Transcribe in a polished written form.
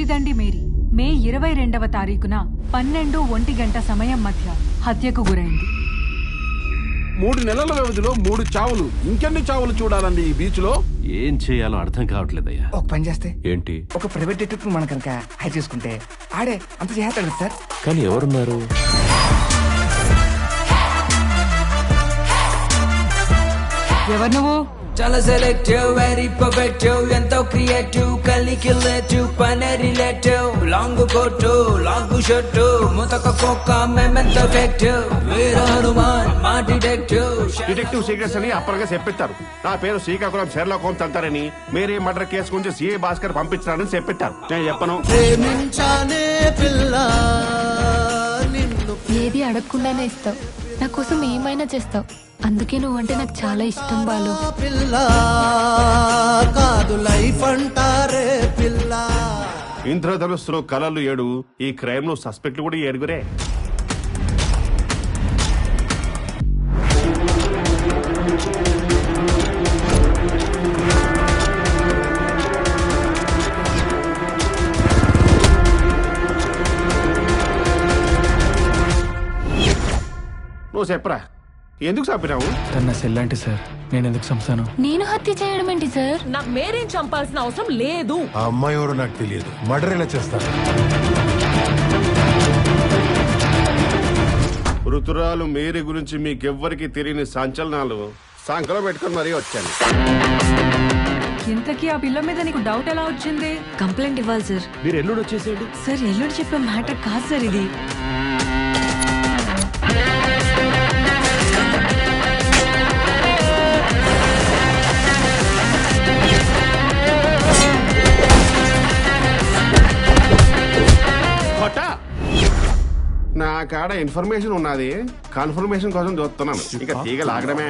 పులిదండి Mary మే 22వ తారీఖున 12:01 సమయం మధ్య హత్యకు గురైంది. 3 నెలల వ్యవధిలో 3 చావులు. ఇంకెన్ని చావులు చూడాలండి ఈ బీచ్ లో? ఏం చేయాలో అర్థం కావట్లేదయ్యా. ఒక పని చేస్తే ఏంటి? ఒక ప్రైవేట్ డిటెక్టివ్ మనం కనుక హైర్ చేసుకుంటే ఆడే అంత చేస్తాడు సార్. కానీ ఎవరున్నారు? ఎవరు నువ్వు? చాలా సెలెక్టివ్, వెరీ పర్ఫెక్టివ్, ఎంతో క్రియేటివ్, కలిక్యులేటివ్, పని relative, long coat, long shirt, ముతక కుక్క, మేమెంతో ఎఫెక్టివ్, వీర హనుమాన్ మా డిటెక్టివ్. డిటెక్టివ్ సీక్రెట్స్ అని అప్పటిగా చెప్పిస్తారు. నా పేరు శ్రీకాకుళం షెర్లాక్ హోమ్స్ అంటారని, మేరీ మర్డర్ కేసు గురించి సిఐ భాస్కర్ పంపించారని చెప్పిస్తారు. నేను చెప్పను. ఏది అడగకుండానే ఇస్తావు, నా కోసం ఏమైనా చేస్తావు. అందుకే నువ్వంటే నాకు చాలా ఇష్టం బాలు. ఇంద్రధనుస్సులో కళలు 7, ఈ క్రైమ్ లో సస్పెక్ట్లు కూడా 7. నువ్వు చెప్పరా, ఎందుకు చంపినావు? తన సెల్లాంటి సార్, నేను ఎందుకు చంపుతాను? నేను హత్య చేయడం ఏంటి సార్? నాకు మేరేం చంపాల్సిన అవసరం లేదు. ఆ అమ్మాయి ఎవరో నాకు తెలియదు. మర్డర్ ఎలా చేస్తారు? ఋతురాలు మేరీ గురించి మీకెవ్వరికి తెలియని సంచలనాలు సంకలో పెట్టుకుని మరీ వచ్చాను. ఇంతకీ ఆ పిల్ల మీద నీకు డౌట్ ఎలా వచ్చింది? కంప్లైంట్ ఇవ్వాలి సార్. మీరు ఎల్లుండి వచ్చేసేయండి సార్ ఎల్లుండి చెప్పే మ్యాటర్ కాదు సార్ ఇది. నా కాడ ఇన్ఫర్మేషన్ ఉన్నది, కన్ఫర్మేషన్ కోసం చూస్తున్నాను. ఇంకా తీగ లాగడమే.